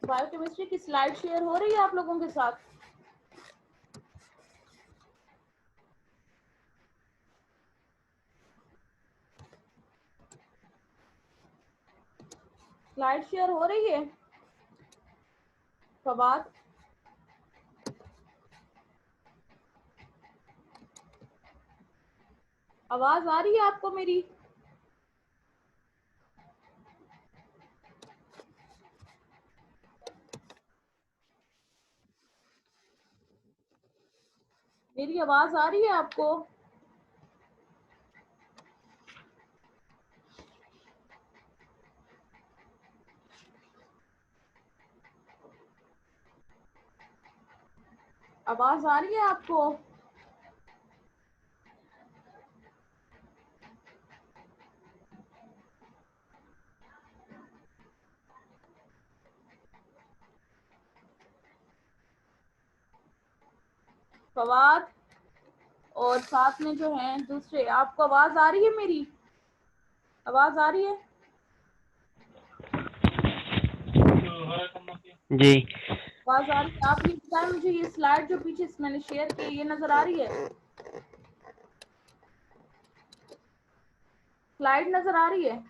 Biochemistry की slide share हो रही है आप लोगों के साथ? स्लाइड शेयर हो रही है? फवाद, आवाज आ रही है आपको मेरी? मेरी आवाज आ रही है आपको? आवाज आ रही है आपको? फवाद और साथ में जो है दूसरे, आपको आवाज आ रही है मेरी? आवाज आ रही है? जी आवाज आ रही है? आप ये बताएं मुझे, ये स्लाइड जो पीछे मैंने शेयर की ये नजर आ रही है? स्लाइड नजर आ रही है?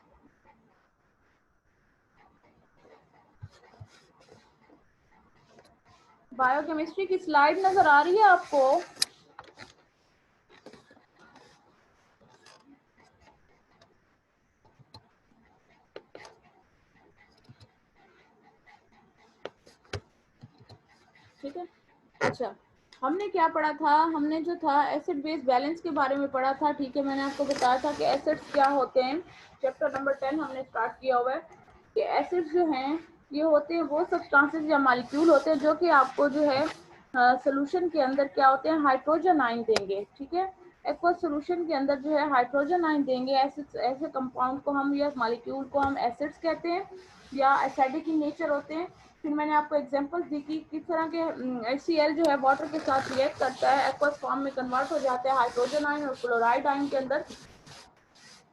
बायोकेमिस्ट्री की स्लाइड नजर आ रही है आपको? ठीक है, अच्छा, हमने क्या पढ़ा था? हमने जो था एसिड बेस बैलेंस के बारे में पढ़ा था। ठीक है, मैंने आपको बताया था कि एसिड्स क्या होते हैं। चैप्टर नंबर 10 हमने स्टार्ट किया हुआ है कि एसिड्स जो हैं ये होते हैं वो सब्सटेंसेस या मॉलिक्यूल होते हैं जो कि आपको जो है सोल्यूशन के अंदर क्या होते हैं, हाइड्रोजन आयन देंगे। ठीक है, एक्वा सोल्यूशन के अंदर जो है हाइड्रोजन आयन देंगे। ऐसे कंपाउंड को हम या मॉलिक्यूल को हम एसिड्स कहते हैं या एसिडिक इन नेचर होते हैं। फिर मैंने आपको एग्जांपल्स दी कि किस तरह के HCl जो है वाटर के साथ रिएक्ट करता है, एक्वस फॉर्म में कन्वर्ट हो जाता है हाइड्रोजन आयन और क्लोराइड आयन के अंदर।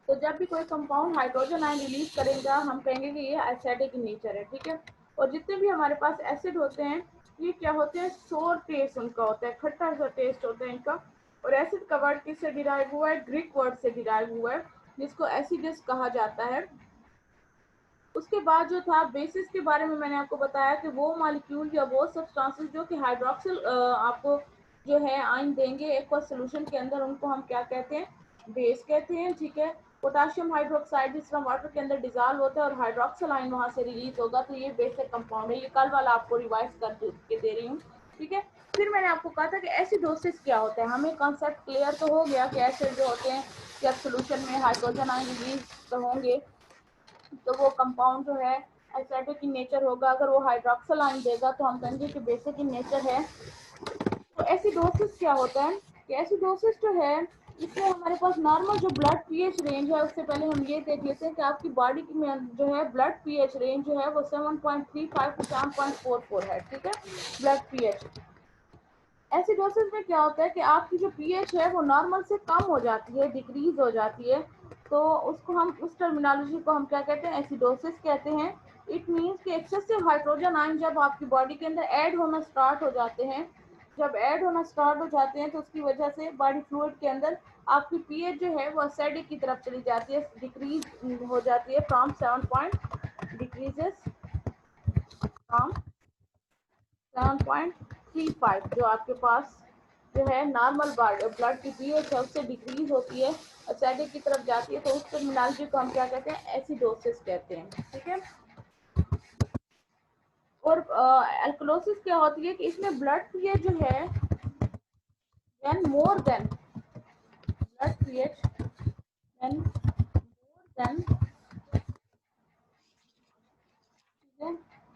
तो जब भी कोई कंपाउंड हाइड्रोजन आयन रिलीज करेगा हम कहेंगे कि ये एसिडिक इन नेचर है। ठीक है, और जितने भी हमारे पास एसिड होते हैं ये क्या होते हैं, सोर टेस्ट उनका होता है, खट्टा सा टेस्ट होता है इनका। और एसिड का वर्ड किससे डिराइव हुआ है? ग्रीक वर्ड से डिराइव हुआ है जिसको एसिडस कहा जाता है। उसके बाद जो था बेसिस के बारे में मैंने आपको बताया कि वो मॉलिक्यूल या वो सब्सटेंसेस जो कि हाइड्रोक्सिल आपको जो है आयन देंगे एक्वस सॉल्यूशन के अंदर, उनको हम क्या कहते हैं? बेस कहते हैं। ठीक है, पोटेशियम हाइड्रोक्साइड जिस तरह वाटर के अंदर डिजॉल्व होता है और हाइड्रोक्सिल आयन वहां से रिलीज होगा तो ये बेसिक कंपाउंड है। ये कल वाला आपको रिवाइज करके दे रही हूँ। ठीक है, फिर मैंने आपको कहा था कि एसिडोसिस क्या होता है। हमें कॉन्सेप्ट क्लियर तो हो गया कि एसिड जो होते हैं जब सोल्यूशन में हाइड्रोजन आयन रिलीज तो होंगे तो वो कंपाउंड जो है एसिडिक इन नेचर होगा। अगर वो हाइड्रोक्सिल आयन देगा तो हम कहेंगे कि बेसिक इन नेचर है। तो एसिडोसिस क्या होता है? कि एसिडोसिस जो है इसमें हमारे पास नॉर्मल जो ब्लड पीएच रेंज है, उससे पहले हम ये देख लेते हैं कि आपकी बॉडी में जो है ब्लड पीएच रेंज जो है वो 7.35 to 7.44 है। ठीक है, ब्लड पीएच। एसिडोसिस में क्या होता है कि आपकी जो पीएच है वो नॉर्मल से कम हो जाती है, डिक्रीज हो जाती है। तो उसको हम, उस टर्मिनोलॉजी को हम क्या कहते हैं? एसिडोसिस कहते हैं। इट मीन्स कि एक्सेसिव हाइड्रोजन आयन जब आपकी बॉडी के अंदर ऐड होना स्टार्ट हो जाते हैं, जब ऐड होना स्टार्ट हो जाते हैं तो उसकी वजह से बॉडी फ्लूइड के अंदर आपकी पीएच जो है वो एसिडिक की तरफ चली जाती है, डिक्रीज हो जाती है फ्रॉम 7 पॉइंट, डिक्रीजेस फ्रॉम 7.35 जो आपके पास जो है नॉर्मल ब्लड की पीएच है उससे डिक्रीज होती है, एसिडिक की तरफ जाती है। तो उस टर्मिनोलॉजी को हम क्या कहते हैं? एसिडोसिस कहते हैं। ठीक है, और एल्कलोसिस क्या होती है कि इसमें ब्लड पीएच जो है when more than blood pH when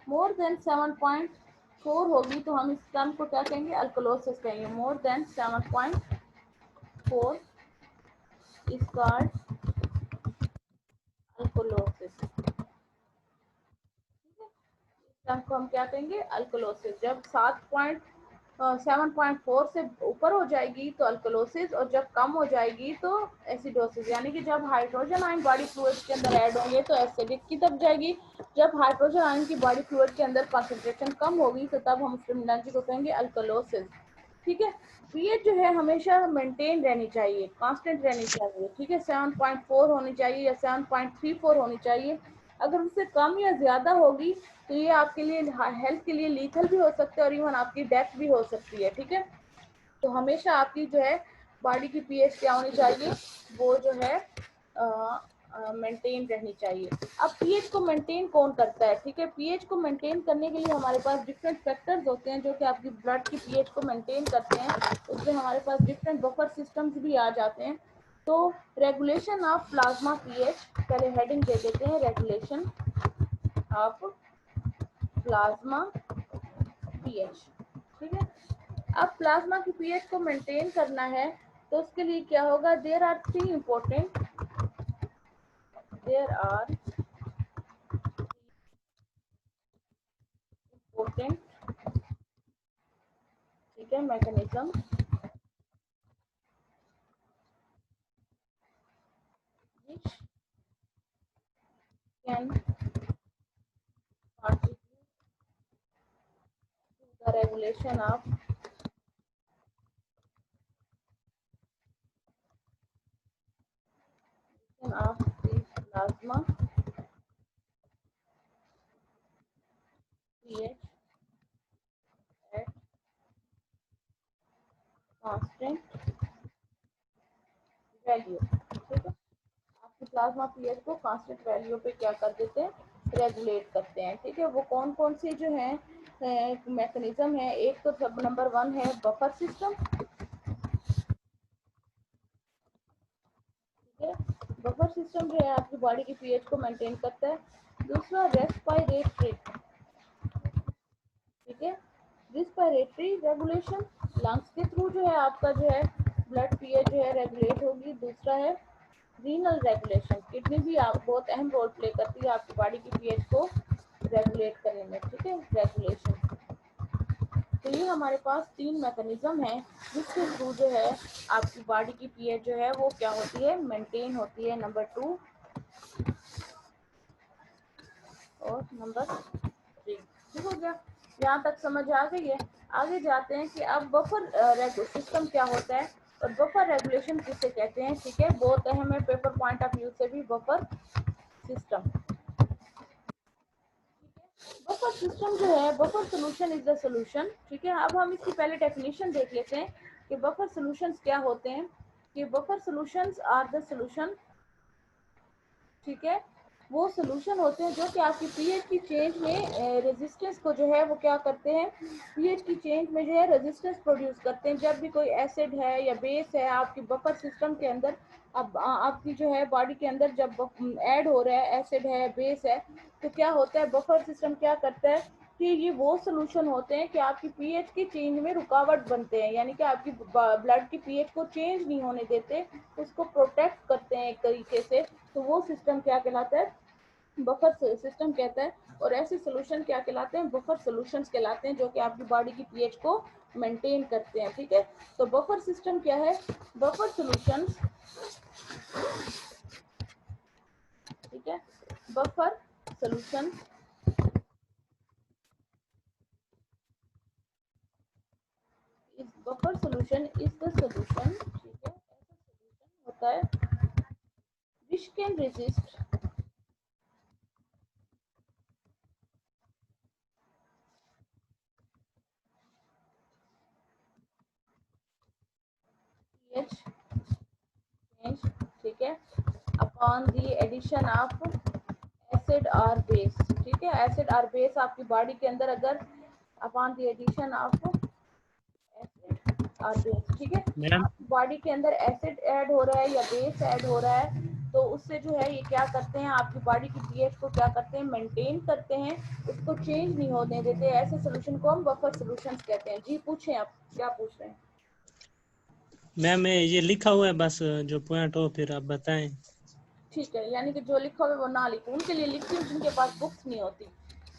more than 7.4 होगी तो हम इस टर्म को क्या कहेंगे? अल्कलोसिस कहेंगे। More than 7.4 is called alkalosis. Term को हम क्या कहेंगे? अल्कोलोसिस। जब 7.4 7.4 से ऊपर हो जाएगी तो अल्कलोसिस, और जब कम हो जाएगी तो एसिडोसिस, यानी कि जब हाइड्रोजन आयन बॉडी फ्लूइड के अंदर ऐड होंगे तो एसिडिक की तरफ जाएगी। जब हाइड्रोजन आयन की बॉडी फ्लूइड के अंदर कंसंट्रेशन कम होगी तो तब हम उस टर्मिनोलॉजी को कहेंगे अल्कलोसिस। ठीक है, पीएच जो है हमेशा मेंटेन रहनी चाहिए, कांस्टेंट रहनी चाहिए। ठीक है, 7.4 होनी चाहिए या 7.34 होनी चाहिए। अगर उससे कम या ज्यादा होगी तो ये आपके लिए हेल्थ के लिए लीथल भी हो सकता है और इवन आपकी डेथ भी हो सकती है। ठीक है, तो हमेशा आपकी जो है बॉडी की पीएच क्या होनी चाहिए, वो जो है मेंटेन रहनी चाहिए। अब पीएच को मेंटेन कौन करता है? ठीक है, पीएच को मेंटेन करने के लिए हमारे पास डिफरेंट फैक्टर्स होते हैं जो कि आपकी ब्लड की पीएच को मेंटेन करते हैं। उसमें हमारे पास डिफरेंट बफर सिस्टम्स भी आ जाते हैं। तो रेगुलेशन ऑफ प्लाज्मा पीएच, पहले हेडिंग दे देते हैं, रेगुलेशन ऑफ प्लाज्मा पीएच। ठीक है, अब प्लाज्मा की पीएच को मेंटेन करना है तो उसके लिए क्या होगा? देयर आर थ्री इम्पोर्टेंट ठीक है mechanism which can contribute to the regulation of the plasma pH at constant value। ठीक है, आपकी प्लाज्मा पीएच को कांस्टेंट वैल्यू पे क्या कर देते हैं? रेगुलेट करते हैं। ठीक है, वो कौन कौन सी जो है मैकेनिज्म है? एक तो सब नंबर 1 है बफर सिस्टम। ठीक है, बफर सिस्टम जो है आपकी बॉडी की पीएच को मेंटेन करता है। दूसरा रेस्पिरेटरी। ठीक है, रिस्पिरेटरी रेगुलेशन, लंग्स के थ्रू जो है आपका जो है ब्लड पीएच जो है रेगुलेट होगी। दूसरा है रीनल रेगुलेशन, किडनी भी आप बहुत अहम रोल प्ले करती है आपकी बॉडी की पीएच को रेगुलेट करने में। ठीक है, रेगुलेशन। तो ये हमारे पास 3 मैकेनिज्म है जिसके थ्रू जो है आपकी बॉडी की पीएच जो है वो क्या होती है? मेंटेन होती है। नंबर 2 और नंबर 3। ठीक हो गया, यहाँ तक समझ आ गई है। आगे जाते हैं कि अब बफर सिस्टम क्या होता है और बफर रेगुलेशन किसे कहते हैं। ठीक है, बहुत अहम है पेपर पॉइंट ऑफ व्यू से भी बफर सिस्टम। बफर सिस्टम जो है, buffer solution is the solution. ठीक है, अब हम इसकी पहले डेफिनेशन देख लेते हैं कि बफर सोल्यूशंस क्या होते हैं। कि buffer solutions are the solution, ठीक है, वो सोल्यूशन होते हैं जो कि आपकी पीएच की चेंज में रेजिस्टेंस को जो है वो क्या करते हैं? पीएच की चेंज में जो है रेजिस्टेंस प्रोड्यूस करते हैं। जब भी कोई एसिड है या बेस है आपकी बफर सिस्टम के अंदर, अब आपकी जो है बॉडी के अंदर जब ऐड हो रहा है, एसिड है, बेस है, तो क्या होता है? बफर सिस्टम क्या करता है कि ये वो सोल्यूशन होते हैं कि आपकी पीएच की चेंज में रुकावट बनते हैं, यानी कि आपकी ब्लड की पीएच को चेंज नहीं होने देते, उसको प्रोटेक्ट करते हैं एक तरीके से। तो वो सिस्टम क्या कहलाता है? बफर सिस्टम कहता है। और ऐसे सोल्यूशन क्या कहलाते हैं? बफर सोल्यूशंस कहलाते हैं, जो कि आपकी बॉडी की पीएच को मेंटेन करते हैं। ठीक है, तो बफर सिस्टम क्या है? बफर सोल्यूशंस, ठीक है, buffer solution is buffer solution is the solution. ठीक है, ऐसा सोल्यूशन होता है which can resist pH change, ठीक है, upon the addition of acid और बेस। ठीक है, एसिड और बेस आपकी बॉडी के अंदर अगर upon the addition of acid और बेस, ठीक है, मैम आपकी बॉडी के अंदर एसिड ऐड हो रहा है या बेस ऐड हो रहा है तो उससे जो है ये क्या करते हैं? आपकी बॉडी की पीएच को क्या करते हैं? मेंटेन करते हैं, उसको चेंज नहीं होने देते। ऐसे सोल्यूशन को हम बफर सोल्यूशंस कहते हैं। जी पूछें, आप क्या पूछ रहे हैं? मैम ये लिखा हुआ है बस, जो पॉइंट हो फिर आप बताएं। ठीक है, यानी कि जो लिखा हुआ है वो ना लिखो, उनके लिए लिखती हूँ जिनके पास बुक्स नहीं होती।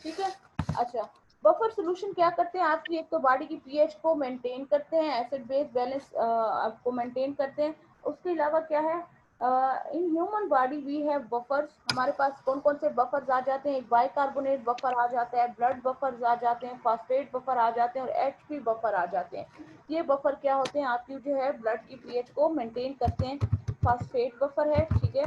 ठीक है, अच्छा, बफर सोल्यूशन क्या करते हैं आपकी, एक तो बॉडी की पीएच को मेंटेन करते हैं, एसिड बेस बैलेंस आपको मेंटेन करते हैं। उसके अलावा क्या है, in human body we have buffers. हमारे पास कौन कौन से बफर्स आ जाते हैं, एक बाइकार्बोनेट बफर आ जाता है, ब्लड बफर्स आ जाते हैं, फास्फेट बफर आ जाते हैं और एचपी बफर आ जाते हैं। ये बफर क्या होते हैं आपकी जो है ब्लड की पीएच को मेंटेन करते हैं। फास्फेट बफर है, ठीक है,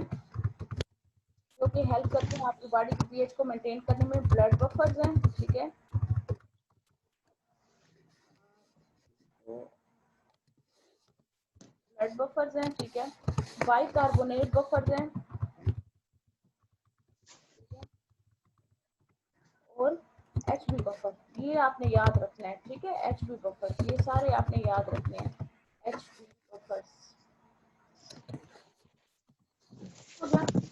जो कि हेल्प करते हैं आपकी बॉडी की पीएच को मेंटेन करने में। ब्लड बफर्स हैं, ठीक है, ब्लड बफर्स हैं, ठीक है, बाइकार्बोनेट बफर्स हैं और एचबी बफर, ये आपने याद रखना है, ठीक है। एचबी बफर, ये सारे आपने याद रखने हैं, एचबी बफर्स।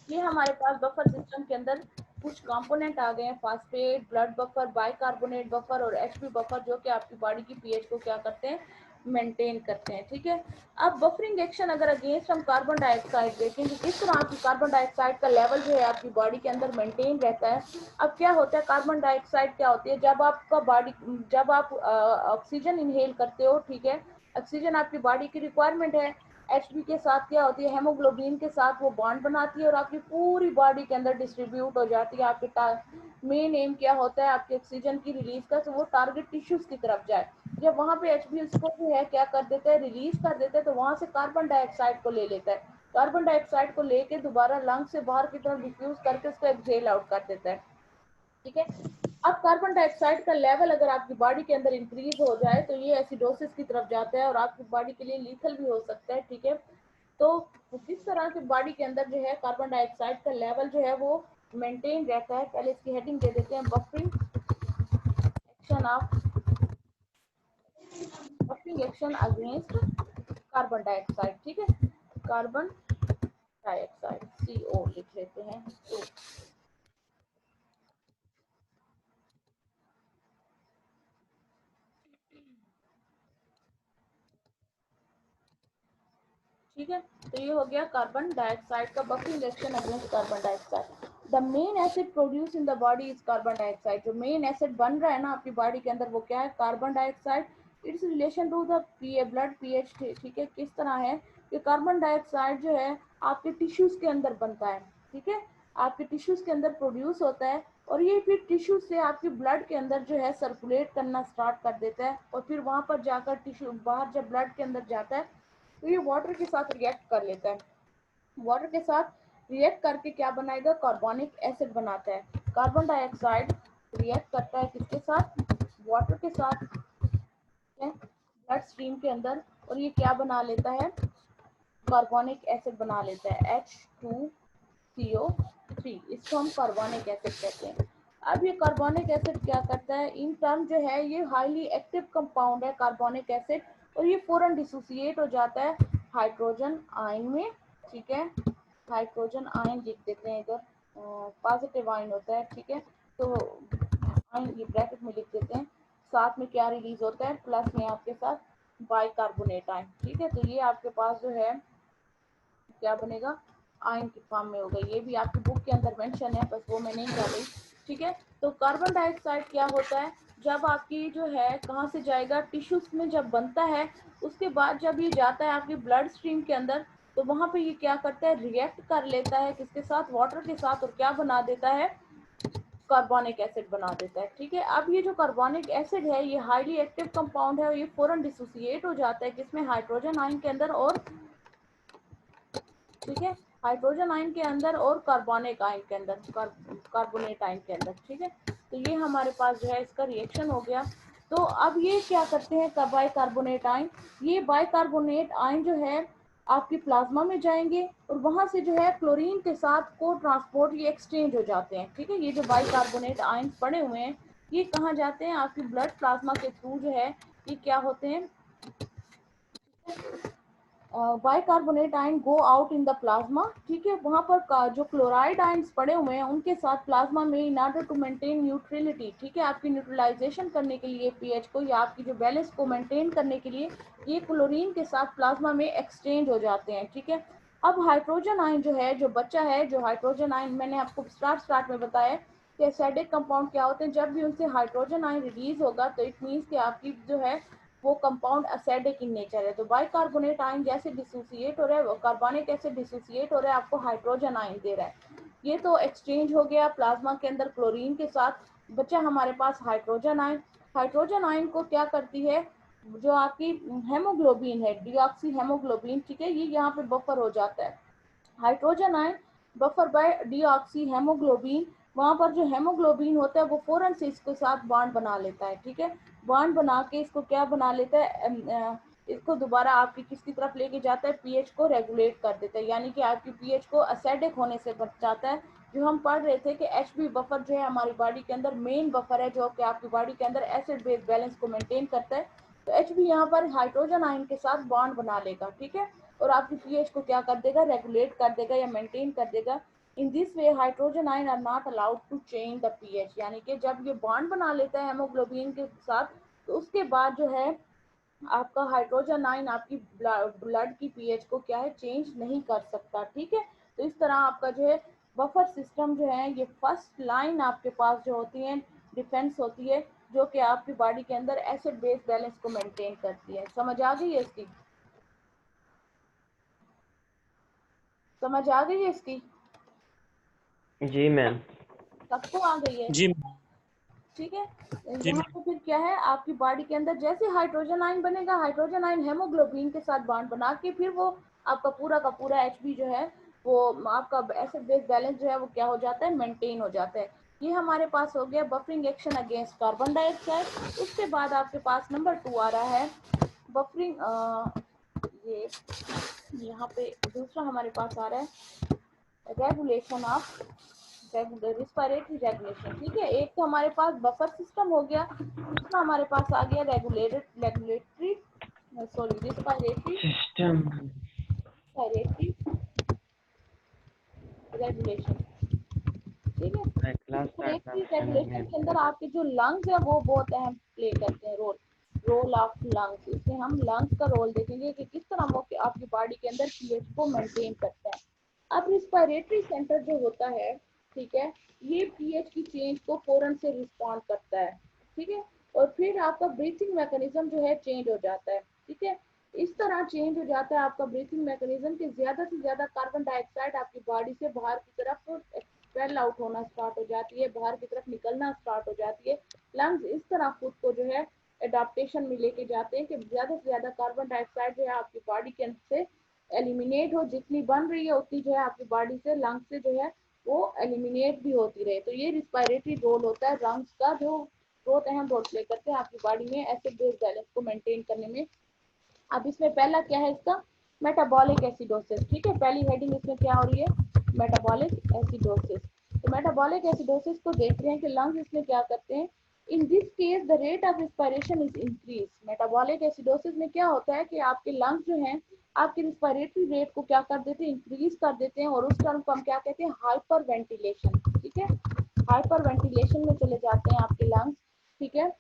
ये हमारे पास बफर सिस्टम के अंदर कुछ कंपोनेंट आ गए हैं, phosphate, blood buffer, bicarbonate buffer और एचबी बफर, जो कि आपकी बॉडी की पीएच को क्या करते हैं, मेंटेन करते हैं, ठीक है। अब बफरिंग एक्शन अगर अगेंस्ट हम कार्बन डाइऑक्साइड देखेंगे, किस तरह आपकी कार्बन डाइऑक्साइड का लेवल जो है आपकी बॉडी के अंदर मेंटेन रहता है। अब क्या होता है, कार्बन डाइऑक्साइड क्या होती है, जब आप ऑक्सीजन इनहेल करते हो, ठीक है, ऑक्सीजन आपकी बॉडी की रिक्वायरमेंट है। एचबी के साथ क्या होती है, हेमोग्लोबिन के साथ वो बॉन्ड बनाती है और आपकी पूरी बॉडी के अंदर डिस्ट्रीब्यूट हो जाती है। आपके मेन एम क्या होता है आपके ऑक्सीजन की रिलीज का, तो वो टारगेट टिश्यूज की तरफ जाए। जब वहां पे एचबी उसको जो है क्या कर देता है, रिलीज कर देता है, तो वहां से कार्बन डाइऑक्साइड को ले लेता है। कार्बन डाइऑक्साइड को लेके दोबारा लंग से बाहर की तरफ डिफ्यूज करके उसको एक्सहेल आउट कर देता है, ठीक है। अब कार्बन डाइऑक्साइड का लेवल अगर आपकी बॉडी के अंदर इंक्रीज हो जाए तो ये एसिडोसिस की तरफ जाता है और आपकी बॉडी के लिए लीथल भी हो सकता है, ठीक है। तो किस तरह से बॉडी के अंदर जो है कार्बन डाइऑक्साइड का लेवल जो है वो मेंटेन रहता है, पहले इसकी हेडिंग दे देते हैं, buffering action against carbon dioxide, ठीक है, कार्बन डाइऑक्साइड CO लिख लेते हैं। तो ठीक है, तो ये हो गया कार्बन डाइऑक्साइड का buffering action against carbon dioxide. The main acid produce in the body is carbon dioxide. जो मेन एसिड बन रहा है ना आपकी बॉडी के अंदर वो क्या है, carbon dioxide. It's relation to the blood pH, ठीक है, किस तरह है कि कार्बन डाइऑक्साइड जो है आपके टिश्यूज के अंदर बनता है, ठीक है, आपके टिश्यूज के अंदर प्रोड्यूस होता है और ये फिर टिश्यू से आपके ब्लड के अंदर जो है सर्कुलेट करना स्टार्ट कर देता है और फिर वहां पर जाकर टिश्यू बाहर जब ब्लड के अंदर जाता है तो ये वाटर के साथ रिएक्ट कर लेता है। वाटर के साथ रिएक्ट करके क्या बनाएगा, कार्बोनिक एसिड बनाता है। कार्बन डाइऑक्साइड रिएक्ट करता है किसके साथ, वाटर के साथ, ब्लड स्ट्रीम के अंदर, और ये क्या बना लेता है, कार्बोनिक एसिड बना लेता है H2CO3। इसको हम कार्बोनिक एसिड कहते हैं। अब ये कार्बोनिक एसिड क्या करता है, इन टर्म जो है ये हाईली एक्टिव कंपाउंड है कार्बोनिक एसिड, और ये फौरन डिसोसिएट हो जाता है हाइड्रोजन आयन में, ठीक है, हाइड्रोजन आयन लिख देते हैं इधर, पॉजिटिव आयन होता है, ठीक है। तो आयन ये ब्रैकेट में लिख देते हैं, साथ में क्या रिलीज होता है, प्लस में आपके साथ बाइकार्बोनेट आयन, ठीक है। तो ये आपके पास जो है क्या बनेगा, आयन की फॉर्म में होगा। ये भी आपकी बुक के अंदर मेंशन है, बस वो मैं नहीं कर रही, ठीक है। तो कार्बन डाइऑक्साइड क्या होता है, जब आपकी जो है कहाँ से जाएगा, टिश्यूज में जब बनता है, उसके बाद जब ये जाता है आपकी ब्लड स्ट्रीम के अंदर, तो वहां पे ये क्या करता है, रिएक्ट कर लेता है किसके साथ, वाटर के साथ, और क्या बना देता है, कार्बोनिक एसिड बना देता है, ठीक है। अब ये जो कार्बोनिक एसिड है ये हाईली एक्टिव कंपाउंड है और ये फौरन डिसोसिएट हो जाता है किसमें, हाइड्रोजन आयन के अंदर, और ठीक है, हाइड्रोजन आयन के अंदर और कार्बोनिक आयन के अंदर, कार्बोनेट आयन के अंदर, ठीक है। तो ये हमारे पास जो है इसका रिएक्शन हो गया। तो अब ये क्या करते हैं बाइकार्बोनेट आयन, ये बाइकार्बोनेट आयन जो है आपकी प्लाज्मा में जाएंगे और वहां से जो है क्लोरीन के साथ को ट्रांसपोर्ट ये एक्सचेंज हो जाते हैं, ठीक है। ये जो बाइकार्बोनेट आयन पड़े हुए हैं ये कहाँ जाते हैं, आपकी ब्लड प्लाज्मा के थ्रू जो है ये क्या होते हैं, bicarbonate ion go out in the plasma, ठीक है। वहां पर जो क्लोराइड आयंस पड़े हुए हैं उनके साथ प्लाज्मा में in order to maintain neutrality, ठीक है, आपकी न्यूट्रलाइजेशन करने के लिए पीएच को या आपकी जो बैलेंस को मेंटेन करने के लिए ये क्लोरीन के साथ प्लाज्मा में एक्सचेंज हो जाते हैं, ठीक है। अब हाइड्रोजन आयन जो है जो बच्चा है, जो हाइड्रोजन आयन मैंने आपको स्टार्ट में बताया कि एसिडिक कंपाउंड क्या होते हैं, जब भी उनसे हाइड्रोजन आयन रिलीज होगा तो इट मीन्स कि आपकी जो है वो कंपाउंड एसिडिक इन नेचर है। तो बाइकार्बोनेट आयन जैसे डिसोसिएट हो रहा है, कार्बनिक एसिड डिसोसिएट हो रहा है, आपको हाइड्रोजन आयन दे रहा है। ये तो एक्सचेंज हो गया प्लाज्मा के अंदर क्लोरीन के साथ, बचा हमारे पास हाइड्रोजन आयन। हाइड्रोजन आयन को क्या करती है, जो आपकी हेमोग्लोबिन है, डीऑक्सी हेमोग्लोबिन, ठीक है, ये यहाँ पे बफर हो जाता है। Hydrogen ion buffer by deoxyhaemoglobin, वहां पर जो हेमोग्लोबिन होता है वो फौरन से इसके साथ बॉन्ड बना लेता है, ठीक है। बॉन्ड बना के इसको क्या बना लेता है, इसको दोबारा आपकी किसकी तरफ लेके जाता है, पीएच को रेगुलेट कर देता है, यानी कि आपकी पीएच को एसिडिक होने से बचाता है। जो हम पढ़ रहे थे कि एचबी बफर जो है हमारी बॉडी के अंदर मेन बफर है, जो कि आपकी बॉडी के अंदर एसिड बेस बैलेंस को मेंटेन करता है। तो एचबी यहाँ पर हाइड्रोजन आयन के साथ बॉन्ड बना लेगा, ठीक है, और आपकी पीएच को क्या कर देगा, रेगुलेट कर देगा या मेंटेन कर देगा। In this way hydrogen ion are not allowed to change the pH, यानी कि जब ये बॉन्ड बना लेता है हेमोग्लोबिन के साथ तो उसके बाद जो है आपका हाइड्रोजन आयन आपकी ब्लड की पीएच को क्या है, चेंज नहीं कर सकता, ठीक है। तो इस तरह आपका जो है बफर सिस्टम जो है, ये फर्स्ट लाइन आपके पास जो होती है डिफेंस होती है, जो कि आपकी बॉडी के अंदर एसिड बेस बैलेंस को मेंटेन करती है। समझ आ गई है इसकी, समझ आ गई है इसकी, जी मैम। सबको आ गई है, जी ठीक है। जी यहाँ पे फिर क्या है, आपकी बॉडी के अंदर जैसे हाइड्रोजन आयन बनेगा, हाइड्रोजन आयन हेमोग्लोबिन के साथ बॉन्ड बना के फिर वो आपका पूरा का पूरा एचबी जो है वो आपका एसिड बेस बैलेंस जो है वो क्या हो जाता है, मेंटेन हो जाता है। ये हमारे पास हो गया buffering action against carbon dioxide. उसके बाद आपके पास नंबर 2 आ रहा है बफरिंग, ये यहाँ पे दूसरा हमारे पास आ रहा है रेगुलेशन ऑफ रिस्पायरेटरी रेगुलेशन, ठीक है। एक तो हमारे पास बफर सिस्टम हो गया, दूसरा हमारे पास आ गया regulatory sorry respiratory system regulation, ठीक है। क्लास स्टार्ट रिस्पायरेटरी रेगुलेशन के अंदर आपके जो लंग्स है वो बहुत अहम प्ले करते हैं रोल ऑफ लंग्स। इसमें हम लंग्स का रोल देखेंगे कि किस तरह वो आपकी बॉडी के अंदर पीएच को मेंटेन करता है। अब रिस्पायरेटरी सेंटर जो होता है, ठीक है, ये पीएच की चेंज को फौरन से रिस्पॉन्ड करता है, ठीक है, और फिर आपका ब्रीथिंग मैकेनिज्म जो है चेंज हो जाता है, ठीक है। इस तरह चेंज हो जाता है आपका ब्रीथिंग मैकेनिज्म कि ज्यादा से ज्यादा कार्बन डाइऑक्साइड आपकी बॉडी से बाहर की तरफ एक्सपेल आउट होना स्टार्ट हो जाती है, बाहर की तरफ निकलना स्टार्ट हो जाती है। लंग्स इस तरह खुद को जो है एडाप्टेशन में लेके जाते हैं कि ज्यादा से ज्यादा कार्बन डाइऑक्साइड जो है आपकी बॉडी के अंदर से एलिमिनेट हो, जितनी बन रही है उतनी जो है आपकी बॉडी से लंग्स से जो है वो एलिमिनेट भी होती रहे। तो ये रिस्पायरेटरी रोल होता है लंग्स का, जो बहुत अहम रोल प्ले करते हैं आपकी बॉडी में एसिड बेस बैलेंस को मेंटेन करने में। अब इसमें पहला क्या है इसका, मेटाबॉलिक एसिडोसिस, ठीक है, पहली हेडिंग इसमें क्या हो रही है, मेटाबॉलिक एसिडोसिस। तो मेटाबॉलिक एसिडोसिस को देख रहे हैं कि लंग्स इसमें क्या करते हैं। In this case the rate of respiration is increase. Metabolic acidosis में क्या होता है कि आपके लंग्स जो हैं आपके रिस्पायरेटरी रेट को क्या कर देते हैं, इंक्रीज कर देते हैं, और उस टर्म को हम क्या कहते हैं, हाइपर वेंटिलेशन, ठीक है, हाइपर वेंटिलेशन में चले जाते हैं आपके लंग्स, ठीक है।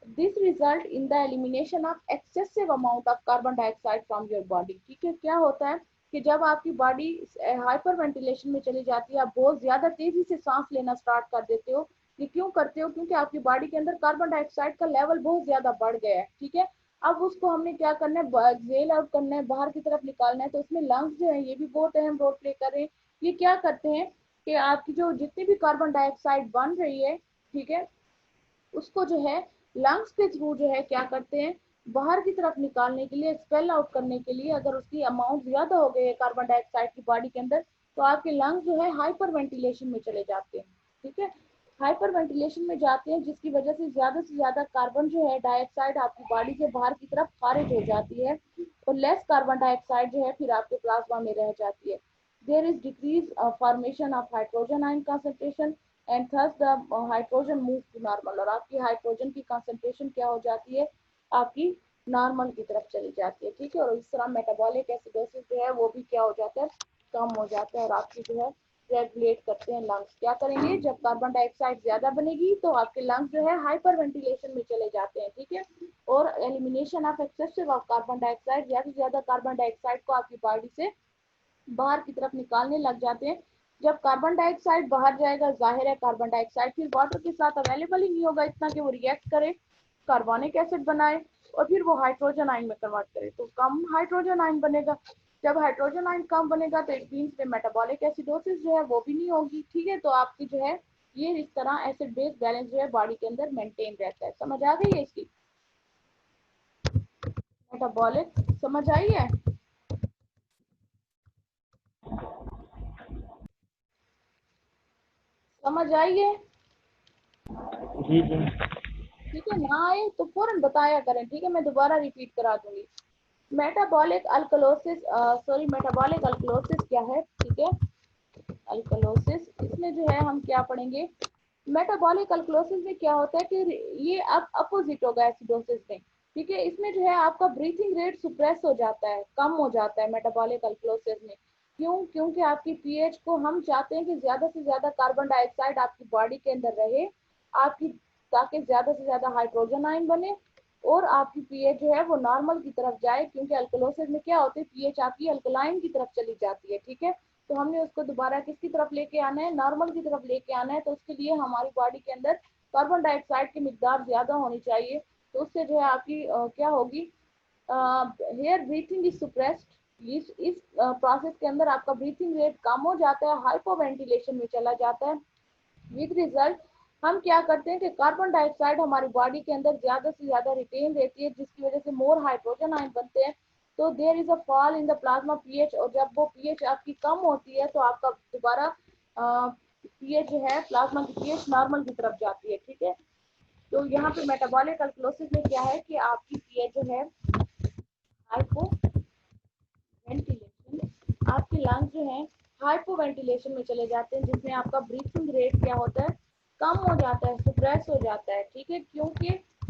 This result in the elimination of excessive amount of carbon dioxide from your body, ठीक है। क्या होता है कि जब आपकी बॉडी हाइपर वेंटिलेशन में चली जाती है, आप बहुत ज्यादा तेजी से सांस लेना स्टार्ट कर देते हो। ये क्यों करते हो, क्योंकि आपकी बॉडी के अंदर कार्बन डाइऑक्साइड का लेवल बहुत ज्यादा बढ़ गया है, ठीक है। अब उसको हमने क्या करना है, एक्सेल आउट करना है, बाहर की तरफ निकालना है। तो उसमें लंग्स जो है ये भी बहुत अहम रोल प्ले कर रहे हैं। ये क्या करते हैं कि आपकी जो जितनी भी कार्बन डाइऑक्साइड बन रही है, ठीक है, उसको जो है लंग्स के थ्रू जो है क्या करते हैं, बाहर की तरफ निकालने के लिए, एक्सपेल आउट करने के लिए। अगर उसकी अमाउंट ज्यादा हो गई है कार्बन डाइऑक्साइड की बॉडी के अंदर, तो आपके लंग्स जो है हाइपर वेंटिलेशन में चले जाते हैं, ठीक है। हाइपर वेंटिलेशन में जाते हैं जिसकी वजह से ज्यादा कार्बन जो है डाइऑक्साइड आपकी बॉडी से बाहर की तरफ खारिज हो जाती है, और लेस कार्बन डाइऑक्साइड जो है फिर आपके प्लाज्मा में रह जाती है। There is decrease formation of hydrogen ion concentration and thus the hydrogen move to normal, और आपकी हाइड्रोजन की कंसंट्रेशन क्या हो जाती है, आपकी नॉर्मल की तरफ चली जाती है, ठीक है। और इस तरह मेटाबॉलिक एसिडोसिस जो है वो भी क्या हो जाता है, कम हो जाता है, और आपकी जो है रेगुलेट करते हैं लंग्स। क्या करेंगे, जब कार्बन डाइऑक्साइड ज्यादा बनेगी तो आपके लंग्स जो है हाइपर वेंटिलेशन में चले जाते हैं, ठीक है, और elimination of excessive of carbon dioxide, ज्यादा से ज्यादा कार्बन डाइऑक्साइड को आपकी बॉडी से बाहर की तरफ निकालने लग जाते हैं। जब कार्बन डाइऑक्साइड बाहर जाएगा, जाहिर है कार्बन डाइऑक्साइड फिर वाटर के साथ अवेलेबल ही नहीं होगा इतना कि वो रिएक्ट करे, कार्बोनिक एसिड बनाए और फिर वो हाइड्रोजन आयन में कन्वर्ट करे, तो कम हाइड्रोजन आयन बनेगा। जब हाइड्रोजन आयन कम बनेगा तो इट मींस में मेटाबॉलिक एसिडोसिस जो है वो भी नहीं होगी। ठीक है, तो आपकी जो है ये इस तरह एसिड बेस बैलेंस जो है बॉडी के अंदर मेंटेन रहता है। समझ आ गई है इसकी? मेटाबॉलिक समझ आई है? समझ आई है? जी जी। ठीक है, ना आए तो फौरन बताया करें, ठीक है, मैं दोबारा रिपीट करा दूंगी। Metabolic alkalosis, sorry metabolic alkalosis क्या है? ठीक है, अल्कलोसिस इसमें जो है हम क्या पढ़ेंगे, मेटाबॉलिक अल्कलोसिस में क्या होता है कि ये अब अपोजिट होगा एसिडोसिस में। ठीक है, इसमें जो है आपका ब्रीथिंग रेट सुप्रेस हो जाता है, कम हो जाता है मेटाबॉलिक अल्कलोसिस में। क्यों? क्योंकि आपकी पीएच को हम चाहते हैं कि ज्यादा से ज्यादा कार्बन डाइऑक्साइड आपकी बॉडी के अंदर रहे, आपकी, ताकि ज्यादा से ज्यादा हाइड्रोजन आयन बने और आपकी पीएच जो है वो नॉर्मल की तरफ जाए, क्योंकि अल्कलोसिस में क्या होता है, पीएच आपकी अल्कलाइन की तरफ चली जाती है। ठीक है, तो हमने उसको दोबारा किसकी तरफ लेके आना है, नॉर्मल की तरफ लेके आना है। तो उसके लिए हमारी बॉडी के अंदर कार्बन डाइऑक्साइड की मिकदार ज्यादा होनी चाहिए, तो उससे जो है आपकी क्या होगी, हेयर ब्रीथिंग इज सुप्रेस्ड। इस प्रोसेस के अंदर आपका ब्रीथिंग रेट कम हो जाता है, हाइपोवेंटिलेशन में चला जाता है। विद रिजल्ट हम क्या करते हैं कि कार्बन डाइऑक्साइड हमारी बॉडी के अंदर ज्यादा से ज्यादा रिटेन रहती है, जिसकी वजह से मोर हाइड्रोजन आयन बनते हैं। तो there is a fall in the plasma pH, और जब वो पीएच आपकी कम होती है तो आपका दोबारा पीएच जो है, प्लाज्मा की पीएच नॉर्मल की तरफ जाती है। ठीक है, तो यहाँ पे मेटाबॉलिक अल्कलोसिस में क्या है कि आपकी पीएच जो है हाइपो वेंटिलेशन, आपके लंग्स जो है हाइपो वेंटिलेशन में चले जाते हैं, जिसमें आपका ब्रीथिंग रेट क्या होता है, कम हो जाता है, सुप्रेस हो जाता है। ठीक है, क्योंकि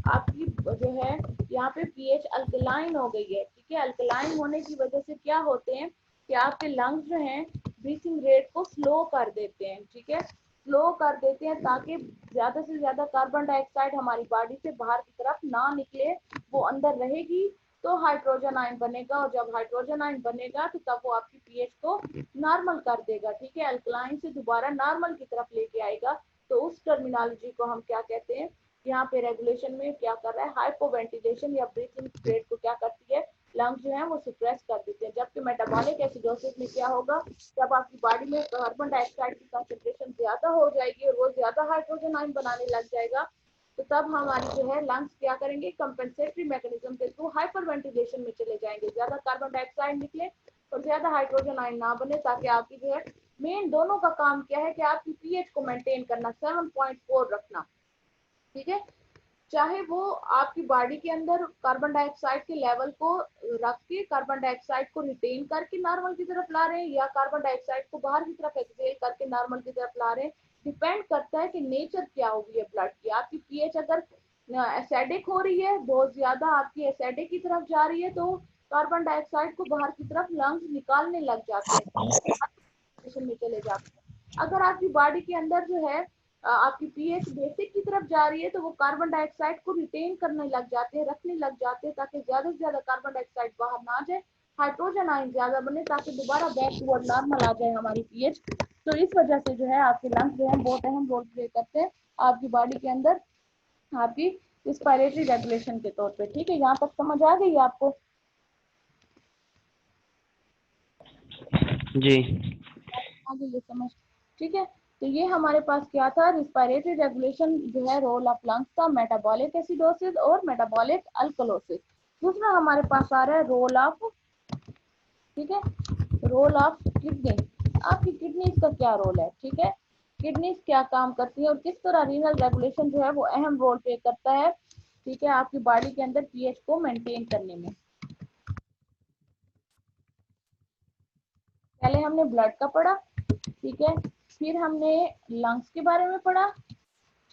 आपकी जो है यहाँ पे पीएच अल्कलाइन हो गई है। ठीक है, अल्कलाइन होने की वजह से क्या होते हैं कि आपके लंग्स जो हैं ब्रीथिंग रेट को स्लो कर देते हैं। ठीक है, स्लो कर देते हैं ताकि ज्यादा से ज्यादा कार्बन डाइऑक्साइड हमारी बॉडी से बाहर की तरफ ना निकले, वो अंदर रहेगी तो हाइड्रोजन आयन बनेगा, और जब हाइड्रोजन आयन बनेगा तो तब वो आपकी पीएच को नॉर्मल कर देगा। ठीक है, अल्कलाइन से दोबारा नॉर्मल की तरफ लेके आएगा। तो उस टर्मिनोलॉजी को हम क्या कहते हैं, यहाँ पे रेगुलेशन में क्या कर रहा है, हाइपोवेंटिलेशन या ब्रीथिंग रेट को क्या करती है, लंग्स जो है वो सुप्रेस कर देते हैं। जबकि मेटाबॉलिक एसिडोसिस में क्या होगा, जब आपकी बॉडी में कार्बन डाइऑक्साइड की कंसेंट्रेशन ज्यादा हो जाएगी और वो ज्यादा हाइड्रोजन आयन बनाने लग जाएगा, तो तब हमारी जो है लंग्स क्या करेंगे, कंपेंसेटरी मैकेनिज्म के थ्रू हाइपर वेंटिलेशन में चले जाएंगे, ज्यादा कार्बन डाइऑक्साइड निकले और ज्यादा हाइड्रोजन आयन ना बने, ताकि आपकी जो है मेन दोनों का काम क्या है कि आपकी पीएच को मेंटेन करना, 7.4 रखना। ठीक है, चाहे वो आपकी बॉडी के अंदर कार्बन डाइऑक्साइड के लेवल को रख के कार्बन डाइऑक्साइड को रिटेन करके नॉर्मल की तरफ ला रहे हैं, या कार्बन डाइऑक्साइड को बाहर की तरफ एक्सहेल करके नॉर्मल की तरफ ला रहे हैं, डिपेंड करता है कि नेचर क्या हो गई है ब्लड की। आपकी पीएच अगर एसिडिक हो रही है, बहुत ज्यादा आपकी एसिडिक की तरफ जा रही है, तो कार्बन डाइऑक्साइड को बाहर की तरफ लंग्स निकालने लग जाते हैं, में चले जाते हैं। अगर आपकी बॉडी के अंदर जो है आपकी पीएच बेसिक की तरफ जा रही है, तो वो कार्बन डाइऑक्साइड को रिटेन करने लग जाते हैं, रखने लग जाते हैं, ताकि ज्यादा से ज्यादा कार्बन डाइऑक्साइड बाहर ना जाए, हाइड्रोजन आयन ज्यादा बने, ताकि दोबारा बैक टूवर्ड नॉर्मल आ जाए हमारी पीएच। तो इस वजह से जो है आपके लंग्स जो है बहुत अहम रोल प्ले करते हैं आपकी बॉडी के अंदर, आपकी रिस्पायरेटरी रेगुलेशन के तौर पे। ठीक है, यहाँ तक समझ आ गई आपको? जी। आ गई है समझ? ठीक है, तो ये हमारे पास क्या था, रिस्पायरेटरी रेगुलेशन जो है रोल ऑफ लंग्स का, मेटाबॉलिक एसिडोसिस और मेटाबॉलिक अल्कलोसिस। दूसरा हमारे पास आ रहा है रोल ऑफ, ठीक है, रोल ऑफ किडनी। आपकी किडनीज का क्या रोल है? ठीक है, किडनीज क्या काम करती है और किस तरह रीनल रेगुलेशन जो है वो अहम रोल प्ले करता है, ठीक है, आपकी बॉडी के अंदर पीएच को मेंटेन करने में। पहले हमने ब्लड का पढ़ा, ठीक है, फिर हमने लंग्स के बारे में पढ़ा,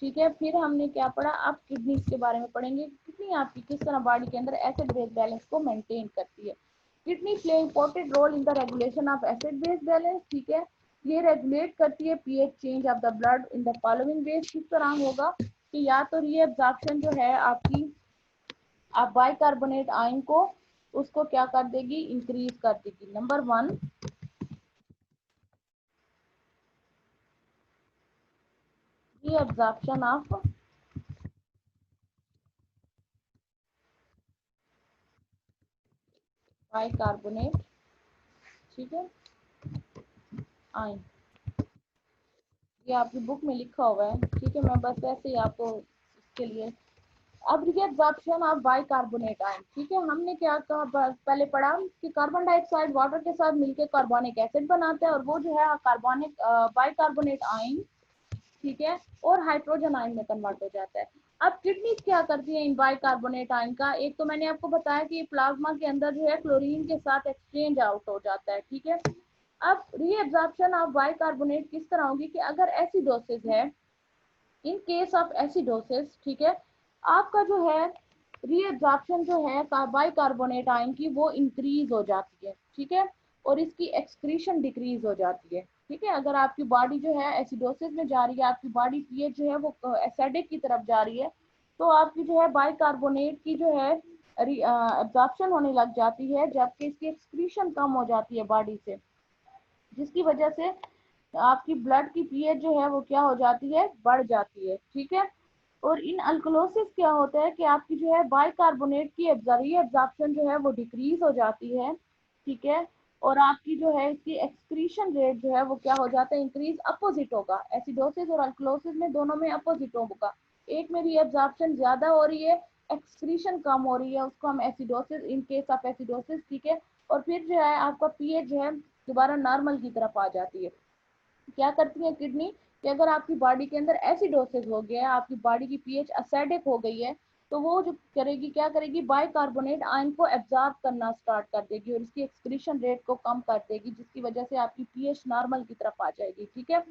ठीक है, फिर हमने क्या पढ़ा, अब किडनीज के बारे में पढ़ेंगे, किडनी आपकी किस तरह बॉडी के अंदर एसिड बेस बैलेंस को मेंटेन करती है। Kidney play important role in the regulation of acid base balance. ठीक है, ये रेगुलेट करती है pH change of the blood in the following ways. किस तरह होगा कि या तो रीअब्जॉर्प्शन जो है आपकी, आप बाइकार्बोनेट आयन को उसको क्या कर देगी, इंक्रीज कर देगी, नंबर 1। रीअब्जॉर्प्शन ऑफ बाइकार्बोनेट, ठीक है, आयन, ये आपकी बुक में लिखा हुआ है, ठीक है, मैं बस ऐसे ही आपको इसके लिए। अब रीअब्जॉर्प्शन ऑफ बाइकार्बोनेट आयन, ठीक है, हमने क्या कहा पहले पढ़ा कि कार्बन डाइऑक्साइड वाटर के साथ मिलकर कार्बोनिक एसिड बनाता है और वो जो है कार्बोनिक बाइकार्बोनेट आयन, ठीक है, और हाइड्रोजन आयन में कन्वर्ट हो जाता है। अब किडनीज क्या करती है इन बाइकार्बोनेट आयन का, एक तो मैंने आपको बताया कि प्लाज्मा के अंदर जो है क्लोरीन के साथ एक्सचेंज आउट हो जाता है, ठीक है। अब रीअब्जॉर्प्शन ऑफ बाइकार्बोनेट किस तरह होगी कि अगर एसिडोसिस है, इन केस ऑफ एसिडोसिस, ठीक है, आपका जो है रीअब्जॉर्प्शन जो है बाइकार्बोनेट आयन की वो इंक्रीज हो जाती है, ठीक है, और इसकी एक्सक्रीशन डिक्रीज हो जाती है, ठीक है। अगर आपकी बॉडी जो है एसिडोसिस में जा रही है, आपकी बॉडी पीएच जो है वो एसिडिक की तरफ जा रही है, तो आपकी जो है बाइकार्बोनेट की जो है एब्जॉर्प्शन होने लग जाती है, जबकि इसकी एक्सक्रीशन कम हो जाती है बॉडी से, जिसकी वजह से आपकी ब्लड की पीएच जो है वो क्या हो जाती है, बढ़ जाती है, ठीक है। और इन अल्कलोसिस क्या होता है कि आपकी जो है बाइकार्बोनेट की एब्जॉर्प्शन जो है वो डिक्रीज हो जाती है, ठीक है, और आपकी जो है इसकी एक्सक्रीशन रेट जो है वो क्या हो जाता है, इंक्रीज, अपोजिट होगा। एसिडोसिस और अल्कलोसिस में दोनों में अपोजिट होगा, एक में रीअब्जॉर्प्शन ज्यादा हो रही है, एक्सक्रीशन कम हो रही है, उसको हम acidosis, in case of acidosis, ठीक है। और फिर जो है आपका पीएच जो है दोबारा नॉर्मल की तरफ आ जाती है। क्या करती है किडनी कि अगर आपकी बॉडी के अंदर एसिडोसिस हो गया है, आपकी बॉडी की पीएच एसिडिक हो गई है, तो वो जो करेगी, क्या करेगी, बाइकार्बोनेट आयन को एब्जॉर्ब करना स्टार्ट कर देगी और इसकी एक्सक्रीशन रेट को कम कर देगी, जिसकी वजह से आपकी पीएच नॉर्मल की तरफ आ जाएगी, ठीक है।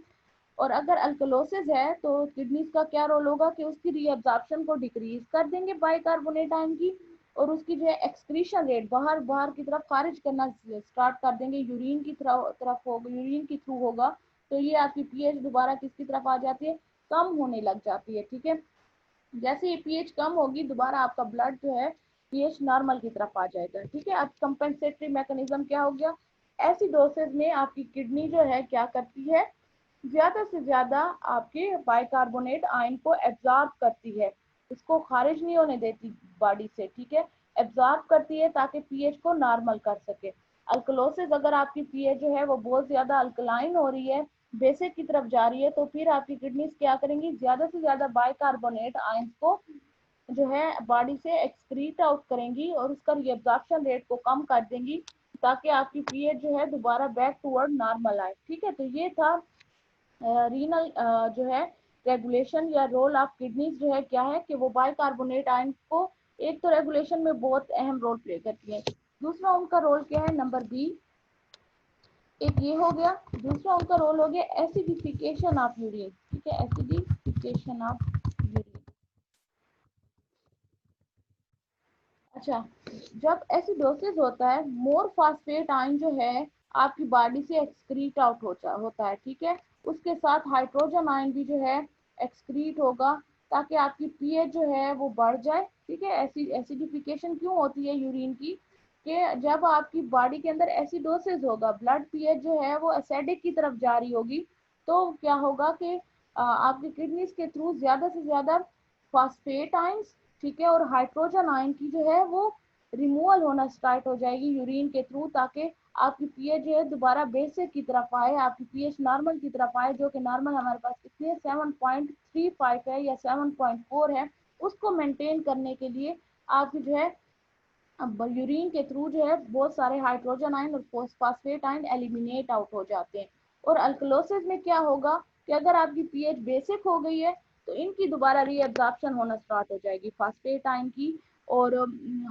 और अगर अल्कलोसिस है तो किडनीज का क्या रोल होगा कि उसकी रीअब्जॉर्प्शन को डिक्रीज कर देंगे बाइकार्बोनेट आयन की, और उसकी जो है एक्सक्रीशन रेट बाहर बाहर की तरफ खारिज करना स्टार्ट कर देंगे, यूरिन की तरफ होगा, यूरिन के थ्रू होगा, तो ये आपकी पीएच दोबारा किसकी तरफ आ जाती है, कम होने लग जाती है, ठीक है। जैसे ये पीएच कम होगी, दोबारा आपका ब्लड जो है पीएच नॉर्मल की तरफ आ जाएगा, ठीक है। अब कंपेंसेटरी मैकेनिज्म क्या हो गया, एसिडोसिस में आपकी किडनी जो है क्या करती है, ज्यादा से ज्यादा आपके बाइकार्बोनेट आयन को एब्जॉर्ब करती है, इसको खारिज नहीं होने देती बॉडी से, ठीक है, एब्जॉर्ब करती है ताकि पीएच को नॉर्मल कर सके। अल्कलोसिस, अगर आपकी पीएच जो है वो बहुत ज्यादा अल्कलाइन हो रही है, बेसिक की तरफ जा रही है, तो फिर आपकी किडनीज क्या करेंगी, ज्यादा से ज्यादा बाइकार्बोनेट आयन को जो है बॉडी से एक्सक्रीट आउट करेंगी और उसका रिएब्जॉर्प्शन रेट को कम कर देंगी, ताकि आपकी पीएच जो है दोबारा बैक टूवर्ड नॉर्मल आए, ठीक है। तो ये था रीनल जो है रेगुलेशन या रोल ऑफ किडनीज जो है क्या है कि वो बाइकार्बोनेट आयन को एक तो रेगुलेशन में बहुत अहम रोल प्ले करती है। दूसरा उनका रोल क्या है, नंबर बी, एक ये हो गया। दूसरा उनका रोल हो गया एसिडिफिकेशन ऑफ यूरिन, ठीक है, एसिडिफिकेशन ऑफ यूरिन। अच्छा, जब एसिडोसिस होता है, मोर फास्फेट आयन जो है आपकी बॉडी से एक्सक्रीट आउट होता है, ठीक है, उसके साथ हाइड्रोजन आयन भी जो है एक्सक्रीट होगा, ताकि आपकी पीएच जो है वो बढ़ जाए, ठीक है। एसिडिफिकेशन क्यों होती है यूरिन की, कि जब आपकी बॉडी के अंदर एसिडोसिस होगा, ब्लड पीएच जो है वो एसिडिक की तरफ जा रही होगी, तो क्या होगा कि आपकी किडनीज के थ्रू ज्यादा से ज्यादा फास्फेट आयंस, ठीक है, और हाइड्रोजन आयन की जो है वो रिमूवल होना स्टार्ट हो जाएगी यूरिन के थ्रू, ताकि आपकी पीएच जो है दोबारा बेसिक की तरफ आए, आपकी पीएच नॉर्मल की तरफ आए, जो कि नॉर्मल हमारे पास कितनी है, 7.35 है या 7.4 है। उसको मेंटेन करने के लिए आपकी जो है अब यूरिन के थ्रू जो है बहुत सारे हाइड्रोजन आयन और फॉस्फेट आयन एलिमिनेट आउट हो जाते हैं। और अल्कलोसिस में क्या होगा कि अगर आपकी पीएच बेसिक हो गई है, तो इनकी दोबारा रीअब्जॉर्प्शन होना स्टार्ट हो जाएगी, फास्फेट आयन की और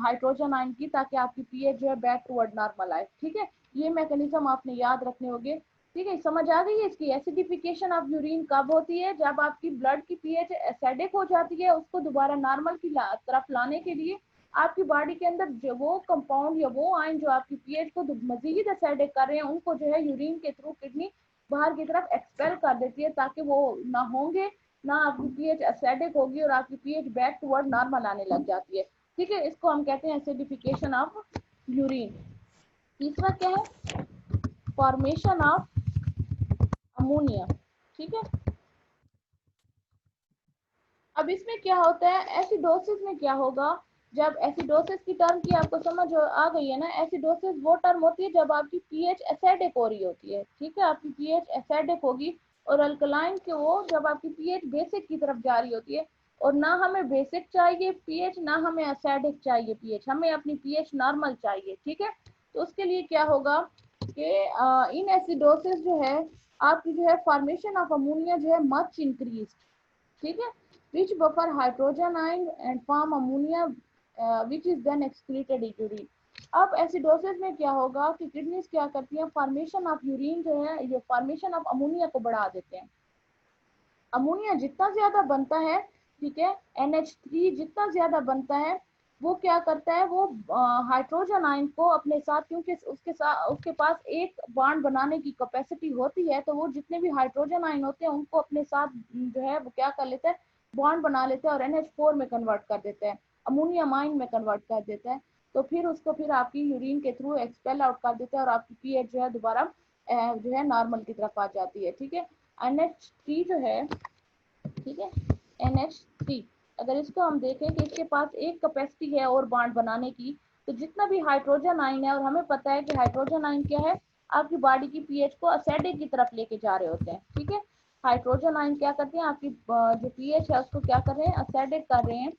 हाइड्रोजन आयन की, ताकि आपकी पीएच जो है बैक टूवर्ड नॉर्मल आए, ठीक है। ये मैकेनिज्म आपने याद रखने होंगे, ठीक है। समझ आ गई है इसकी। एसिडिफिकेशन ऑफ यूरिन कब होती है, जब आपकी ब्लड की पीएच एसिडिक हो जाती है, उसको दोबारा नॉर्मल की तरफ लाने के लिए आपकी बॉडी के अंदर जो वो कंपाउंड या वो आयन जो आपकी पीएच को मजीद एसिडिक कर रहे हैं, उनको जो है यूरिन के थ्रू किडनी बाहर की तरफ एक्सपेल कर देती है, ताकि वो ना होंगे, ना आपकी पीएच एसिडिक होगी और आपकी पीएच बैक टुवर्ड नॉर्मल आने लग जाती है, ठीक है। इसको हम कहते हैं एसिडिफिकेशन ऑफ यूरिन। तीसरा क्या है, फॉर्मेशन ऑफ अमोनिया, ठीक है। अब इसमें क्या होता है, एसिडोसिस में क्या होगा, जब एसिडोसिस की टर्म की आपको समझ आ गई है ना, एसिडोसिस वो टर्म होती है जब आपकी पीएच एसिडिक हो रही होती है, ठीक है, आपकी पीएच एसिडिक होगी, और अल्कलाइन के वो जब आपकी पीएच बेसिक की तरफ जा रही होती है, और ना हमें बेसिक चाहिए पीएच, ना हमें एसिडिक चाहिए पीएच, हमें अपनी पीएच नॉर्मल चाहिए, ठीक है। तो उसके लिए क्या होगा कि इन एसिडोसिस जो है आपकी जो है फॉर्मेशन ऑफ अमोनिया जो है मच इंक्रीज, ठीक है, which buffer hydrogen ion and form ammonia which is then excreted in urine। अब एसिडोसिस में क्या होगा कि किडनीज क्या करती हैं, फॉर्मेशन ऑफ यूरिन जो है, ये फॉर्मेशन ऑफ अमोनिया को बढ़ा देते हैं। अमोनिया जितना ज्यादा बनता है, ठीक है, NH3 जितना ज्यादा बनता है, वो क्या करता है, वो हाइड्रोजन आयन को अपने साथ, क्योंकि उसके पास एक बॉन्ड बनाने की कैपेसिटी होती है, तो वो जितने भी हाइड्रोजन आयन होते हैं उनको अपने साथ जो है वो क्या कर लेता है, बॉन्ड बना लेते हैं और NH4 में कन्वर्ट कर देते हैं, अमोनियम आयन में कन्वर्ट कर देता है। तो फिर उसको फिर आपकी यूरिन के थ्रू एक्सपेल आउट कर देते हैं और आपकी पीएच जो है दोबारा जो है नॉर्मल की तरफ आ जाती है, ठीक है। NH3 जो है, ठीक है, NH3 अगर इसको हम देखें कि इसके पास एक कैपेसिटी है और बॉन्ड बनाने की, तो जितना भी हाइड्रोजन आयन है, और हमें पता है कि हाइड्रोजन आयन क्या है, आपकी बॉडी की पीएच को एसिडिक की तरफ लेके जा रहे होते हैं, ठीक है। हाइड्रोजन आयन क्या करते हैं, आपकी जो पीएच है उसको क्या कर रहे हैं, एसिडिक कर रहे हैं।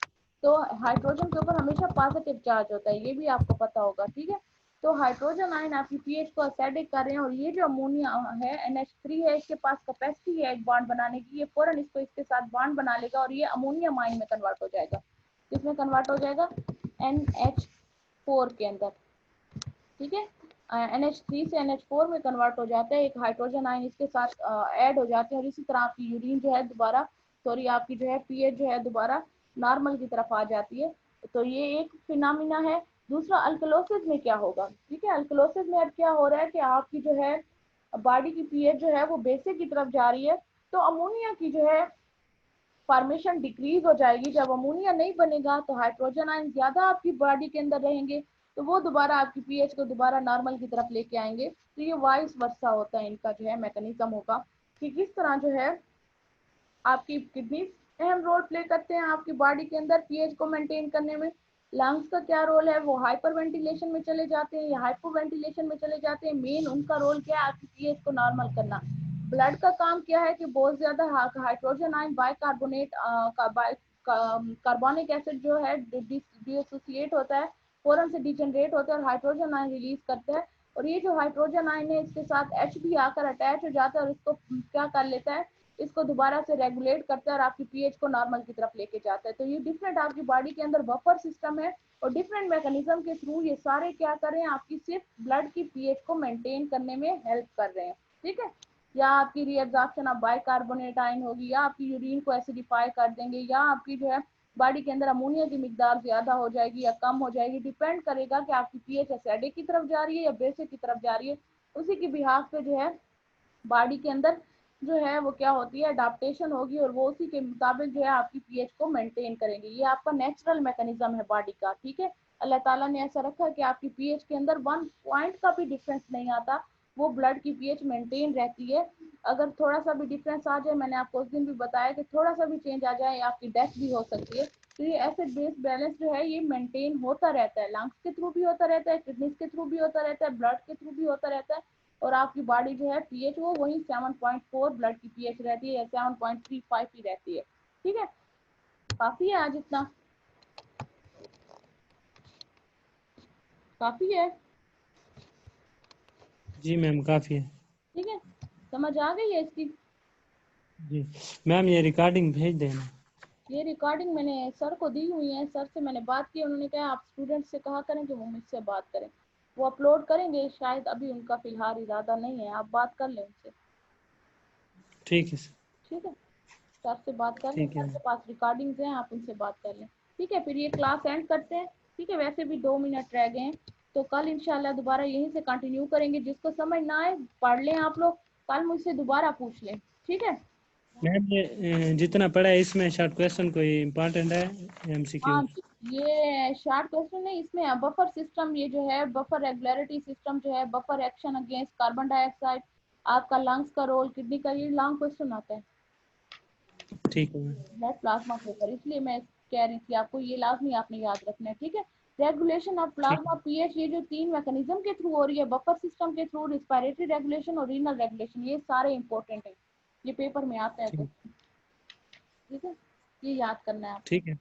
तो हाइड्रोजन के ऊपर हमेशा पॉजिटिव चार्ज होता है, ये भी आपको पता होगा, ठीक है। तो हाइड्रोजन आयन आपकी पीएच को एसिडिक कर रहे हैं, और ये जो अमोनिया है NH3 है, इसके पास कैपेसिटी है एक बॉन्ड बनाने की, ये फौरन इसको इसके साथ बॉन्ड बना लेगा और ये अमोनियम आयन में कन्वर्ट हो जाएगा, किसमें कन्वर्ट हो जाएगा, NH4 के अंदर, ठीक है। NH3 से NH4 में कन्वर्ट हो जाता है, एक हाइड्रोजन आयन इसके साथ ऐड हो जाते हैं, और इसी तरह आपकी यूरिन जो है दोबारा, सॉरी आपकी जो है पीएच जो है दोबारा नॉर्मल की तरफ आ जाती है। तो ये एक फिनोमिना है। दूसरा अल्कलोसिस में क्या होगा, ठीक है, अल्कलोसिस में अब क्या हो रहा है कि आपकी जो है बॉडी की पीएच जो है वो बेसिक की तरफ जा रही है, तो अमोनिया की जो है फॉर्मेशन डिक्रीज हो जाएगी। जब अमोनिया नहीं बनेगा तो हाइड्रोजन आयन ज्यादा आपकी बॉडी के अंदर रहेंगे, तो वो दोबारा आपकी पीएच को दोबारा नॉर्मल की तरफ लेके आएंगे। तो ये वाइस वर्सा होता है, इनका जो है मैकेनिज्म होगा कि किस तरह जो है आपकी किडनी अहम रोल प्ले करते हैं आपकी बॉडी के अंदर पीएच को मेंटेन करने में। लंग्स का क्या रोल है, वो हाइपर वेंटिलेशन में चले जाते हैं या हाइपो वेंटिलेशन में चले जाते हैं, मेन उनका रोल क्या है, आपकी पीएच को नॉर्मल करना। ब्लड का काम क्या है कि बहुत ज्यादा hydrogen ion bicarbonate carbonic acid जो है डिसोसिएट होता है, फौरन से डिजनरेट होता है और हाइड्रोजन आयन रिलीज करता है। और ये जो हाइड्रोजन आयन है इसके साथ H भी आकर अटैच हो जाता है और इसको क्या कर लेता है, इसको दोबारा से रेगुलेट करता है और आपकी पीएच को नॉर्मल की तरफ लेके जाता है। तो ये डिफरेंट आपकी बॉडी के अंदर बफर सिस्टम है, और डिफरेंट मैकेनिज्म के थ्रू ये सारे क्या कर रहे हैं, आपकी सिर्फ ब्लड की पीएच को मेंटेन करने में हेल्प कर रहे हैं, ठीक है। या आपकी रीअब्जॉर्प्शन ऑफ बाइकार्बोनेट आयन होगी, या आपकी यूरिन को एसिडिफाई कर देंगे, या आपकी जो है बॉडी के अंदर अमोनिया की मिकदार ज्यादा हो जाएगी या कम हो जाएगी, डिपेंड करेगा कि आपकी पीएच एसिडिक की तरफ जा रही है या बेसिक की तरफ जा रही है। उसी के बिहाफ पे जो है बॉडी के अंदर जो है वो क्या होती है, अडाप्टेशन होगी, और वो उसी के मुताबिक जो है आपकी पीएच को मेंटेन करेंगे। ये आपका नेचुरल मैकेनिज्म है बॉडी का, ठीक है। अल्लाह ताला ने ऐसा रखा है कि आपकी पीएच के अंदर 1 पॉइंट का भी डिफरेंस नहीं आता, वो ब्लड की पीएच मेंटेन रहती है। अगर थोड़ा सा भी डिफरेंस आ जाए, मैंने आपको उस दिन भी बताया कि थोड़ा सा भी चेंज आ जाए आपकी डेथ भी हो सकती है। तो ये एसिड बेस बैलेंस जो है ये मेंटेन होता रहता है, लंग्स के थ्रू भी होता रहता है, किडनीज के थ्रू भी होता रहता है, ब्लड के थ्रू भी होता रहता है। और आपकी बॉडी जो है पीएच वो वही 7.4 ब्लड की पीएच रहती है या 7.35 ही रहती है, ठीक है। काफी है आज इतना, काफी है, जी मैम काफ़ी है। ठीक है, समझ आ गई है इसकी। जी मैम ये रिकॉर्डिंग भेज देना। ये रिकॉर्डिंग मैंने सर को दी हुई है, सर से मैंने बात की, उन्होंने कहा आप स्टूडेंट से कहा करें कि वो मुझसे बात करें, वो अपलोड करेंगे, शायद अभी उनका फिलहाल इरादा नहीं है, आप बात कर लें उनसे, ठीक है सर। ठीक है। सर से बात कर लें, ठीक सर है के पास रिकॉर्डिंग्स हैं, आप उनसे बात कर लें, ठीक है। फिर ये क्लास एंड करते हैं, ठीक है, वैसे भी 2 मिनट रह गए हैं, तो कल इंशाल्लाह दोबारा यहीं से कंटिन्यू करेंगे। जिसको समझ ना आए पढ़ लें आप लोग, कल मुझसे दोबारा पूछ लें, ठीक है। मैम ये जितना पढ़ा है इसमें शॉर्ट क्वेश्चन कोई इम्पोर्टेंट है हाँ MCQ? जी, ये शार्ट क्वेश्चन है, इसमें बफर सिस्टम, ये जो है बफर रेगुलरिटी सिस्टम जो है, buffer action against carbon dioxide, आपका लंग्स का रोल, किडनी का, ये लॉन्ग क्वेश्चन आता है। ठीक है मैम। ब्लड प्लाज्मा पेपर, इसलिए मैं कह रही थी आपको ये लाजमी आपने याद रखना है, ठीक है। रेगुलेशन ऑफ ठीक प्लाज्मा पीएच, ये जो 3 मैकेनिज्म के थ्रू हो रही है, बफर सिस्टम के थ्रू, रिस्पायरेटरी रेगुलेशन और रीनल रेगुलेशन, ये सारे इंपॉर्टेंट है, ये पेपर में आता है ठीक क्वेश्चन, ठीक है, ये याद करना है आपको। ठीक है